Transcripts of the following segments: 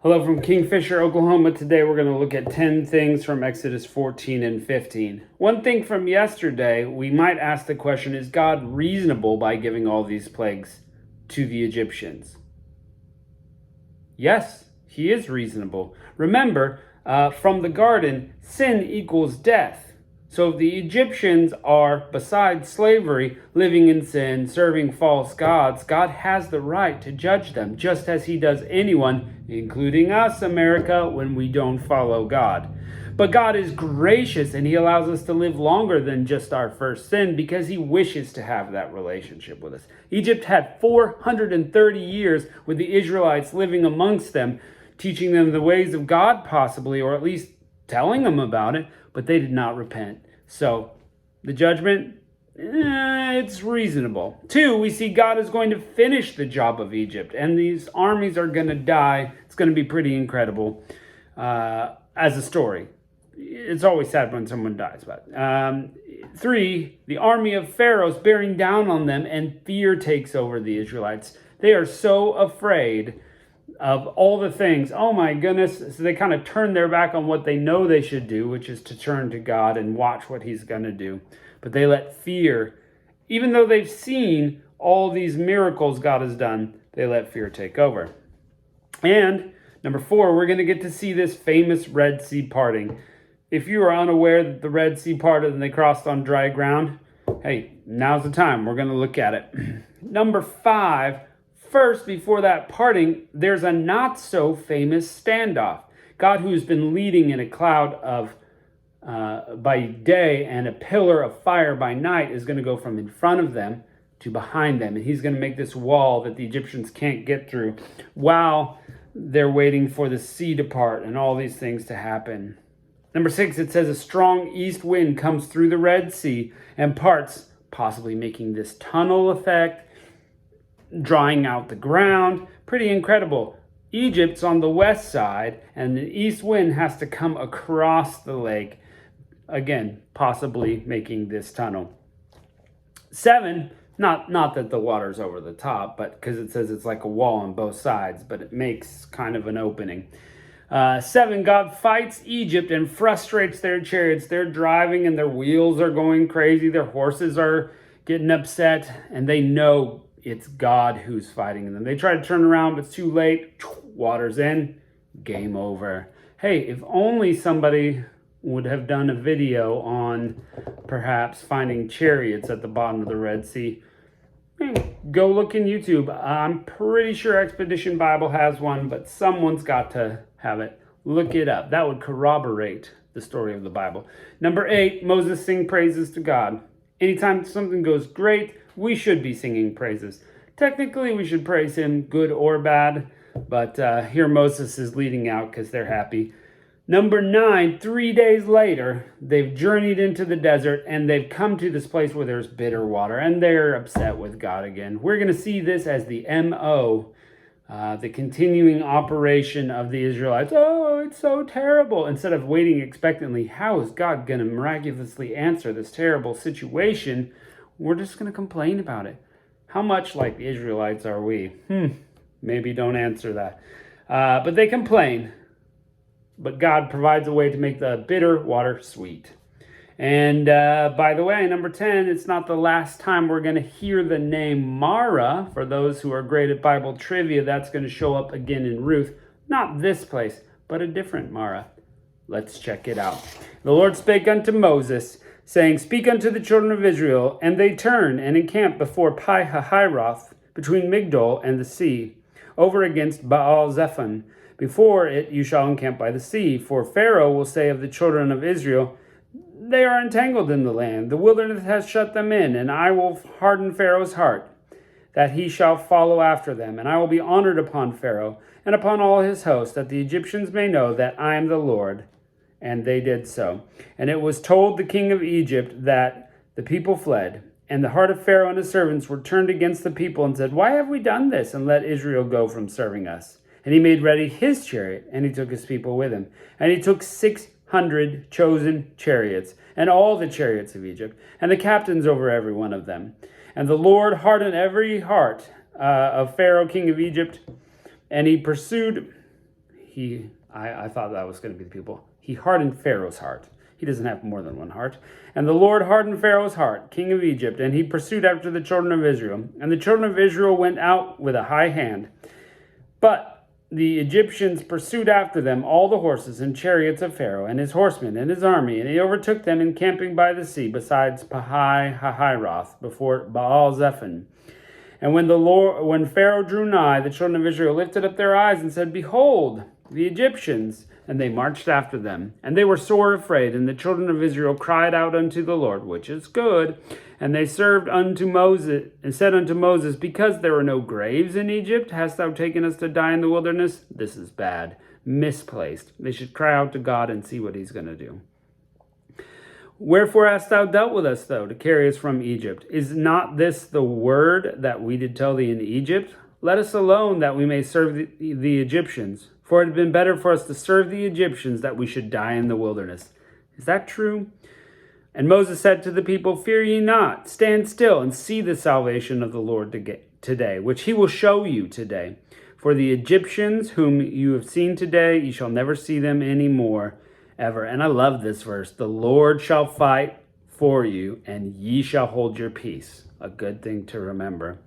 Hello from Kingfisher, Oklahoma. Today we're going to look at 10 things from Exodus 14 and 15. One thing from yesterday, we might ask the question, is God reasonable by giving all these plagues to the Egyptians? Yes, he is reasonable. Remember, from the garden, sin equals death. So if the Egyptians are, besides slavery, living in sin, serving false gods, God has the right to judge them, just as he does anyone, including us, America, when we don't follow God. But God is gracious, and he allows us to live longer than just our first sin because he wishes to have that relationship with us. Egypt had 430 years with the Israelites living amongst them, teaching them the ways of God possibly, or at least telling them about it, but they did not repent. So the judgment, it's reasonable. 2, we see God is going to finish the job of Egypt, and these armies are going to die. It's going to be pretty incredible as a story. It's always sad when someone dies. But 3, the army of Pharaoh is bearing down on them, and fear takes over the Israelites. They are so afraid of all the things. Oh my goodness. So they kind of turn their back on what they know they should do, which is to turn to God and watch what he's going to do. But they let fear, even though they've seen all these miracles God has done, they let fear take over. And number 4, we're going to get to see this famous Red Sea parting. If you are unaware that the Red Sea parted and they crossed on dry ground, hey, now's the time. We're going to look at it. Number 5, first, before that parting, there's a not so famous standoff. God, who's been leading in a cloud of by day and a pillar of fire by night, is going to go from in front of them to behind them. And he's going to make this wall that the Egyptians can't get through while they're waiting for the sea to part and all these things to happen. Number 6, it says a strong east wind comes through the Red Sea and parts, possibly making this tunnel effect, drying out the ground. Pretty incredible. Egypt's on the west side, and the east wind has to come across the lake, again, possibly making this tunnel. 7, not that the water's over the top, but because it says it's like a wall on both sides, but it makes kind of an opening. 7, God fights Egypt and frustrates their chariots. They're driving and their wheels are going crazy. Their horses are getting upset, and they know it's God who's fighting them. They try to turn around, but it's too late. Water's in. Game over. Hey, if only somebody would have done a video on perhaps finding chariots at the bottom of the Red Sea. Go look in YouTube. I'm pretty sure Expedition Bible has one, but someone's got to have it. Look it up. That would corroborate the story of the Bible. Number 8, Moses sing praises to God. Anytime something goes great, we should be singing praises. Technically, we should praise him, good or bad, but here Moses is leading out because they're happy. Number 9, 3 days later, they've journeyed into the desert and they've come to this place where there's bitter water, and they're upset with God again. We're going to see this as the MO, the continuing operation of the Israelites. Oh, it's so terrible. Instead of waiting expectantly, how is God going to miraculously answer this terrible situation? We're just going to complain about it. How much like the Israelites are we? Maybe don't answer that. But they complain. But God provides a way to make the bitter water sweet. And by the way, number 10, it's not the last time we're going to hear the name Mara. For those who are great at Bible trivia, that's going to show up again in Ruth. Not this place, but a different Mara. Let's check it out. The Lord spake unto Moses, saying, Speak unto the children of Israel, and they turn and encamp before Pi-hahiroth, between Migdol and the sea, over against Baal-zephon. Before it you shall encamp by the sea. For Pharaoh will say of the children of Israel, They are entangled in the land. The wilderness has shut them in, and I will harden Pharaoh's heart, that he shall follow after them. And I will be honored upon Pharaoh and upon all his host, that the Egyptians may know that I am the Lord. And they did so. And it was told the king of Egypt that the people fled. And the heart of Pharaoh and his servants were turned against the people and said, Why have we done this and let Israel go from serving us? And he made ready his chariot, and he took his people with him. And he took 600 chosen chariots, and all the chariots of Egypt, and the captains over every one of them. And the Lord hardened every heart of Pharaoh, king of Egypt, and he pursued I thought that was going to be the people. He hardened Pharaoh's heart. He doesn't have more than one heart. And the Lord hardened Pharaoh's heart, king of Egypt, and he pursued after the children of Israel. And the children of Israel went out with a high hand. But the Egyptians pursued after them all the horses and chariots of Pharaoh and his horsemen and his army, and he overtook them encamping by the sea, besides Pi-hahiroth, before Baal-zephon. And when Pharaoh drew nigh, the children of Israel lifted up their eyes and said, Behold, the Egyptians! And they marched after them. And they were sore afraid, and the children of Israel cried out unto the Lord, which is good. And they served unto Moses, and said unto Moses, Because there are no graves in Egypt, hast thou taken us to die in the wilderness? This is bad, misplaced. They should cry out to God and see what he's going to do. Wherefore hast thou dealt with us, though, to carry us from Egypt? Is not this the word that we did tell thee in Egypt? Let us alone, that we may serve the Egyptians. For it had been better for us to serve the Egyptians, that we should die in the wilderness. Is that true? And Moses said to the people, Fear ye not, stand still, and see the salvation of the Lord today, which he will show you today. For the Egyptians whom you have seen today, ye shall never see them any more, ever. And I love this verse. The Lord shall fight for you, and ye shall hold your peace. A good thing to remember.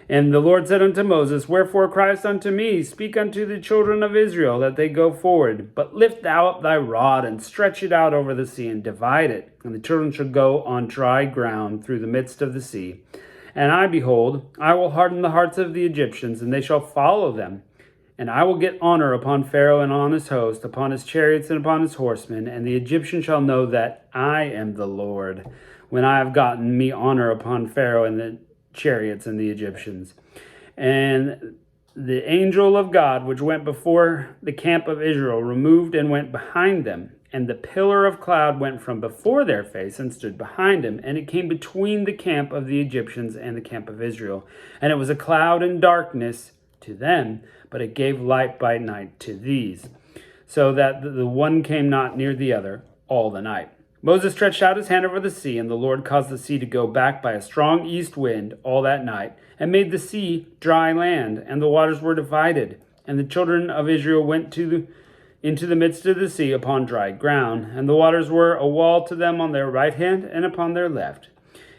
And the Lord said unto Moses, Wherefore criest unto me? Speak unto the children of Israel, that they go forward. But lift thou up thy rod, and stretch it out over the sea, and divide it. And the children shall go on dry ground through the midst of the sea. And I, behold, I will harden the hearts of the Egyptians, and they shall follow them. And I will get honor upon Pharaoh and on his host, upon his chariots and upon his horsemen. And the Egyptians shall know that I am the Lord, when I have gotten me honor upon Pharaoh and the chariots and the Egyptians. And the angel of God, which went before the camp of Israel, removed and went behind them. And the pillar of cloud went from before their face and stood behind him. And it came between the camp of the Egyptians and the camp of Israel. And it was a cloud and darkness to them, but it gave light by night to these, so that the one came not near the other all the night. Moses stretched out his hand over the sea, and the Lord caused the sea to go back by a strong east wind all that night, and made the sea dry land, and the waters were divided. And the children of Israel went into the midst of the sea upon dry ground, and the waters were a wall to them on their right hand and upon their left.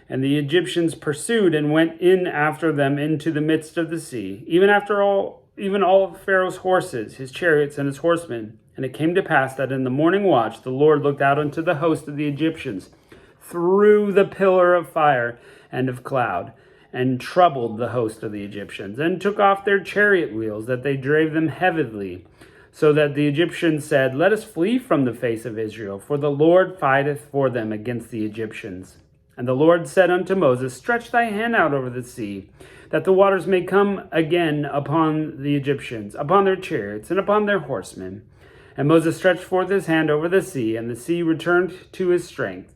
And the Egyptians pursued and went in after them into the midst of the sea, even all of Pharaoh's horses, his chariots, and his horsemen. And it came to pass that in the morning watch the Lord looked out unto the host of the Egyptians through the pillar of fire and of cloud, and troubled the host of the Egyptians, and took off their chariot wheels, that they drave them heavily. So that the Egyptians said, Let us flee from the face of Israel, for the Lord fighteth for them against the Egyptians. And the Lord said unto Moses, Stretch thy hand out over the sea, that the waters may come again upon the Egyptians, upon their chariots, and upon their horsemen. And Moses stretched forth his hand over the sea, and the sea returned to his strength.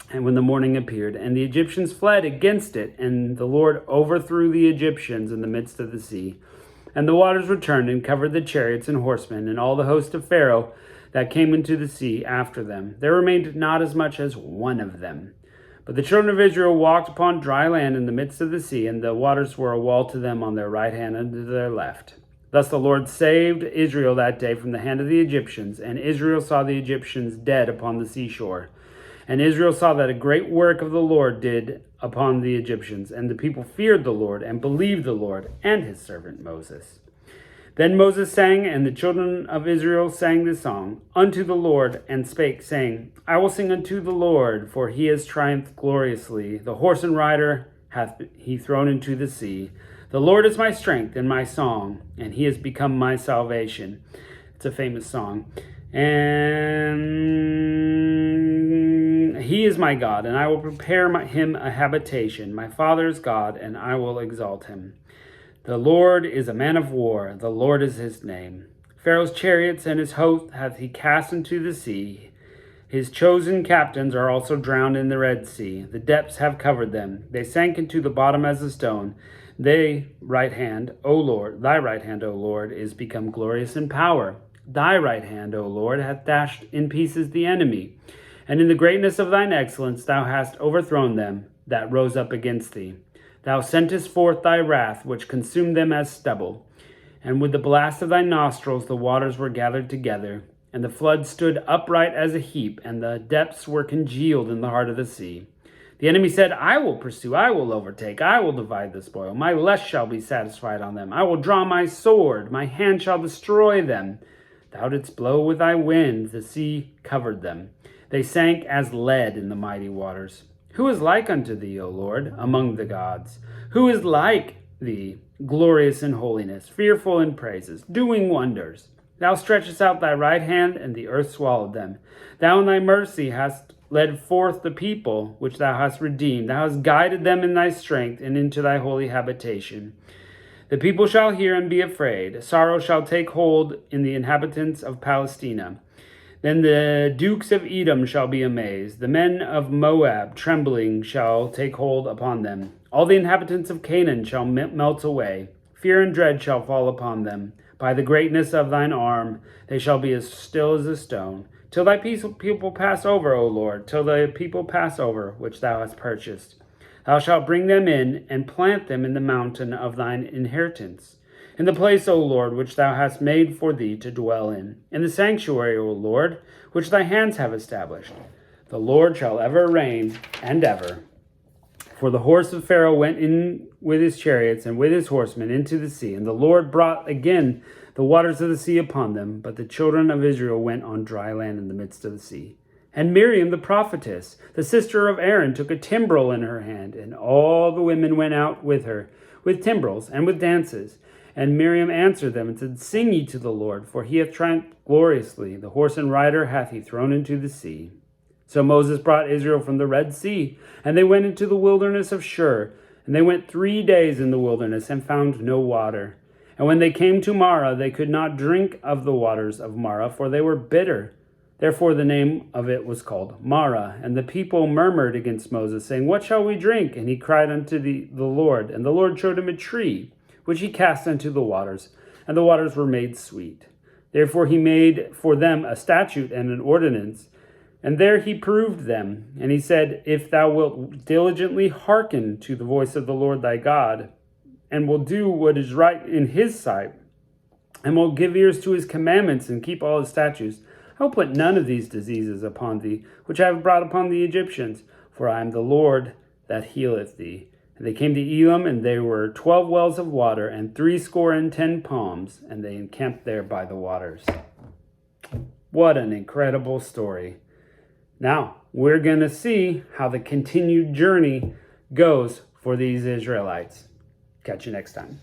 And when the morning appeared, and the Egyptians fled against it, and the Lord overthrew the Egyptians in the midst of the sea. And the waters returned and covered the chariots and horsemen, and all the host of Pharaoh that came into the sea after them. There remained not as much as one of them. But the children of Israel walked upon dry land in the midst of the sea, and the waters were a wall to them on their right hand and to their left. Thus the Lord saved Israel that day from the hand of the Egyptians, and Israel saw the Egyptians dead upon the seashore. And Israel saw that a great work of the Lord did upon the Egyptians, and the people feared the Lord, and believed the Lord and his servant Moses. Then Moses sang, and the children of Israel sang this song unto the Lord, and spake, saying, I will sing unto the Lord, for he has triumphed gloriously. The horse and rider hath he thrown into the sea. The Lord is my strength and my song, and he has become my salvation. It's a famous song. And he is my God, and I will prepare him a habitation. My father's God, and I will exalt him. The Lord is a man of war. The Lord is his name. Pharaoh's chariots and his host hath he cast into the sea. His chosen captains are also drowned in the Red Sea. The depths have covered them. They sank into the bottom as a stone. Thy right hand, O Lord, is become glorious in power. Thy right hand, O Lord, hath dashed in pieces the enemy. And in the greatness of thine excellence thou hast overthrown them that rose up against thee. Thou sentest forth thy wrath, which consumed them as stubble. And with the blast of thy nostrils the waters were gathered together, and the flood stood upright as a heap, and the depths were congealed in the heart of the sea. The enemy said, I will pursue, I will overtake, I will divide the spoil. My lust shall be satisfied on them. I will draw my sword, my hand shall destroy them. Thou didst blow with thy wind, the sea covered them. They sank as lead in the mighty waters. Who is like unto thee, O Lord, among the gods? Who is like thee, glorious in holiness, fearful in praises, doing wonders? Thou stretchest out thy right hand, and the earth swallowed them. Thou in thy mercy hast led forth the people which thou hast redeemed. Thou hast guided them in thy strength, and into thy holy habitation. The people shall hear and be afraid. Sorrow shall take hold in the inhabitants of Palestina. Then the dukes of Edom shall be amazed. The men of Moab, trembling, shall take hold upon them. All the inhabitants of Canaan shall melt away. Fear and dread shall fall upon them. By the greatness of thine arm they shall be as still as a stone. Till thy people pass over, O Lord, till the people pass over, which thou hast purchased. Thou shalt bring them in, and plant them in the mountain of thine inheritance. In the place, O Lord, which thou hast made for thee to dwell in the sanctuary, O Lord, which thy hands have established. The Lord shall ever reign, and ever. For the horse of Pharaoh went in with his chariots and with his horsemen into the sea, and the Lord brought again the waters of the sea upon them, but the children of Israel went on dry land in the midst of the sea. And Miriam the prophetess, the sister of Aaron, took a timbrel in her hand, and all the women went out with her, with timbrels and with dances. And Miriam answered them and said, Sing ye to the Lord, for he hath triumphed gloriously. The horse and rider hath he thrown into the sea. So Moses brought Israel from the Red Sea, and they went into the wilderness of Shur. And they went 3 days in the wilderness, and found no water. And when they came to Marah, they could not drink of the waters of Marah, for they were bitter. Therefore the name of it was called Marah. And the people murmured against Moses, saying, What shall we drink? And he cried unto the Lord. And the Lord showed him a tree, which he cast into the waters, and the waters were made sweet. Therefore he made for them a statute and an ordinance, and there he proved them. And he said, If thou wilt diligently hearken to the voice of the Lord thy God, and will do what is right in his sight, and will give ears to his commandments, and keep all his statutes, I will put none of these diseases upon thee, which I have brought upon the Egyptians, for I am the Lord that healeth thee. And they came to Elim, and there were 12 wells of water, and 70 palms, and they encamped there by the waters. What an incredible story. Now, we're going to see how the continued journey goes for these Israelites. Catch you next time.